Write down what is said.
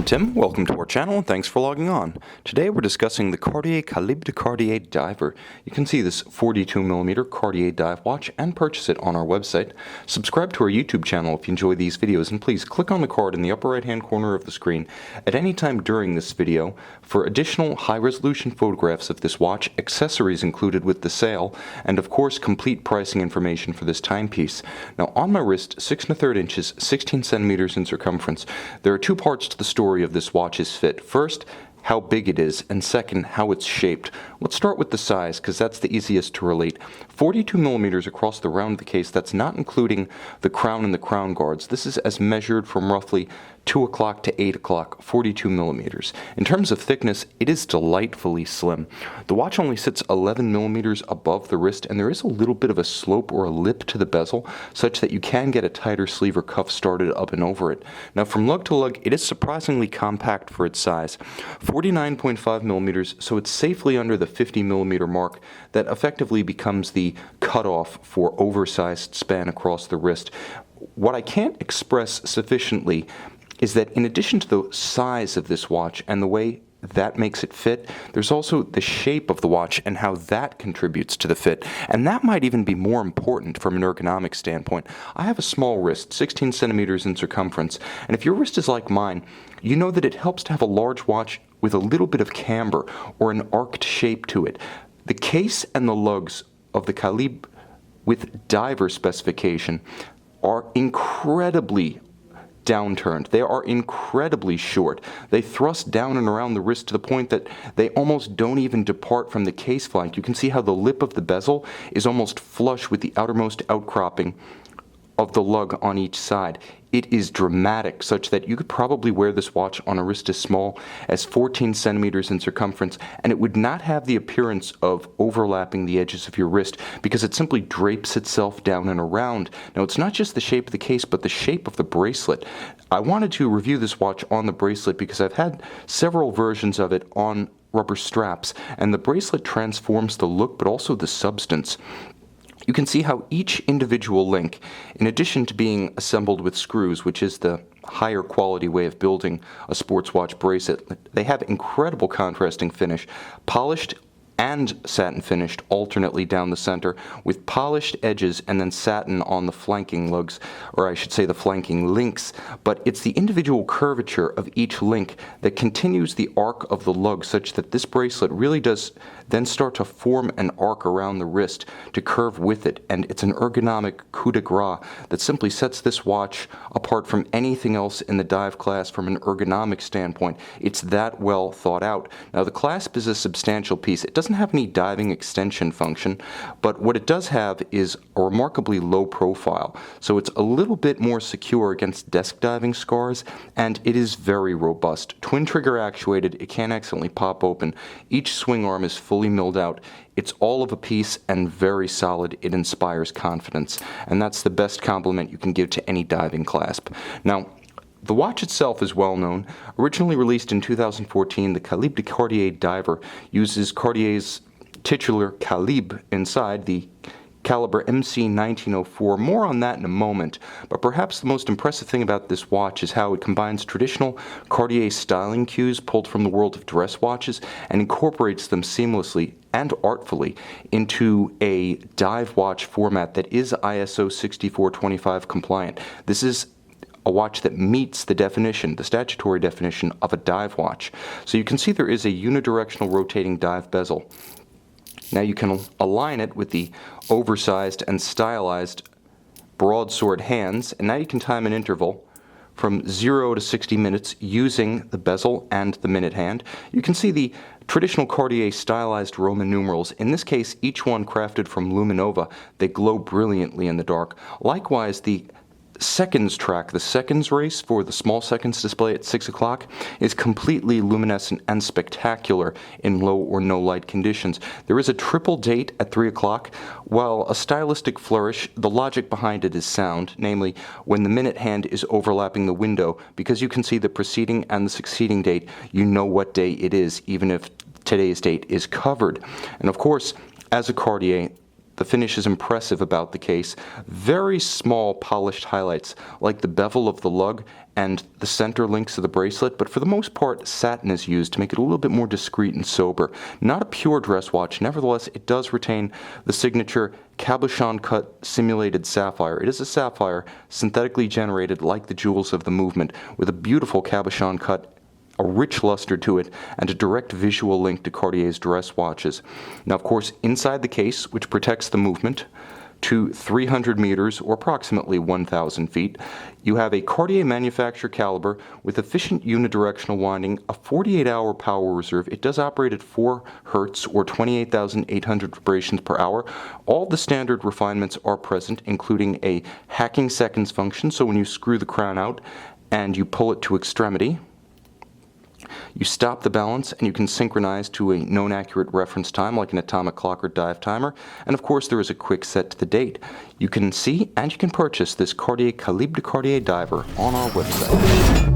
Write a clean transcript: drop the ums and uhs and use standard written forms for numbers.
I'm Tim, welcome to our channel and thanks for logging on. Today we're discussing the Cartier Calibre de Cartier diver. You can see this 42mm Cartier dive watch and purchase it on our website. Subscribe to our YouTube channel if you enjoy these videos, and please click on the card in the upper right hand corner of the screen at any time during this video for additional high resolution photographs of this watch, accessories included with the sale, and of course complete pricing information for this timepiece. Now on my wrist, 6 1/3 inches, 16 centimeters in circumference, there are two parts to the story of this watch's fit. First, how big it is, and second, how it's shaped. Let's start with the size, because that's the easiest to relate. 42mm across the round of the case, that's not including the crown and the crown guards. This is as measured from roughly 2 o'clock to 8 o'clock, 42mm. In terms of thickness, it is delightfully slim. The watch only sits 11mm above the wrist, and there is a little bit of a slope or a lip to the bezel, such that you can get a tighter sleeve or cuff started up and over it. Now from lug to lug, it is surprisingly compact for its size. 49.5mm, so it's safely under the 50mm mark that effectively becomes the cutoff for oversized span across the wrist. What I can't express sufficiently is that in addition to the size of this watch and the way that makes it fit, there's also the shape of the watch and how that contributes to the fit. And that might even be more important from an ergonomic standpoint. I have a small wrist, 16 centimeters in circumference, and if your wrist is like mine, you know that it helps to have a large watch with a little bit of camber or an arced shape to it. The case and the lugs of the Calibre with diver specification are incredibly downturned. They are incredibly short. They thrust down and around the wrist to the point that they almost don't even depart from the case flank. You can see how the lip of the bezel is almost flush with the outermost outcropping of the lug on each side. It is dramatic, such that you could probably wear this watch on a wrist as small as 14 centimeters in circumference, and it would not have the appearance of overlapping the edges of your wrist because it simply drapes itself down and around. Now, it's not just the shape of the case, but the shape of the bracelet. I wanted to review this watch on the bracelet because I've had several versions of it on rubber straps, and the bracelet transforms the look but also the substance. You can see how each individual link, in addition to being assembled with screws, which is the higher quality way of building a sports watch bracelet, they have incredible contrasting finish, polished and satin finished alternately down the center, with polished edges and then satin on the flanking lugs, or I should say the flanking links. But it's the individual curvature of each link that continues the arc of the lug, such that this bracelet really does then start to form an arc around the wrist to curve with it, and it's an ergonomic coup de grace that simply sets this watch apart from anything else in the dive class from an ergonomic standpoint. It's that well thought out. Now the clasp is a substantial piece. It doesn't have any diving extension function, but what it does have is a remarkably low profile, so it's a little bit more secure against desk diving scars, and it is very robust. Twin trigger actuated, it can't accidentally pop open. Each swing arm is fully milled out. It's all of a piece and very solid. It inspires confidence, and that's the best compliment you can give to any diving clasp. Now, the watch itself is well known. Originally released in 2014, the Calibre de Cartier diver uses Cartier's titular Calibre inside the Calibre MC 1904. More on that in a moment, but perhaps the most impressive thing about this watch is how it combines traditional Cartier styling cues pulled from the world of dress watches and incorporates them seamlessly and artfully into a dive watch format that is ISO 6425 compliant. This is a watch that meets the definition, the statutory definition of a dive watch. So you can see there is a unidirectional rotating dive bezel. Now you can align it with the oversized and stylized broadsword hands, and now you can time an interval from 0 to 60 minutes using the bezel and the minute hand. You can see the traditional Cartier stylized Roman numerals. In this case, each one crafted from Luminova. They glow brilliantly in the dark. Likewise, the seconds track, the seconds race for the small seconds display at 6 o'clock, is completely luminescent and spectacular in low or no light conditions. There is a triple date at 3 o'clock. While a stylistic flourish, the logic behind it is sound, namely when the minute hand is overlapping the window, because you can see the preceding and the succeeding date, you know what day it is, even if today's date is covered. And of course, as a Cartier, the finish is impressive about the case. Very small polished highlights, like the bevel of the lug and the center links of the bracelet, but for the most part, satin is used to make it a little bit more discreet and sober. Not a pure dress watch, nevertheless, it does retain the signature cabochon-cut simulated sapphire. It is a sapphire synthetically generated like the jewels of the movement, with a beautiful cabochon cut, a rich luster to it, and a direct visual link to Cartier's dress watches. Now, of course, inside the case, which protects the movement to 300 meters, or approximately 1,000 feet, you have a Cartier manufacturer caliber with efficient unidirectional winding, a 48-hour power reserve. It does operate at 4 Hertz, or 28,800 vibrations per hour. All the standard refinements are present, including a hacking seconds function, so when you screw the crown out and you pull it to extremity, you stop the balance and you can synchronize to a known accurate reference time like an atomic clock or dive timer. And of course there is a quick set to the date. You can see and you can purchase this Cartier Calibre de Cartier diver on our website.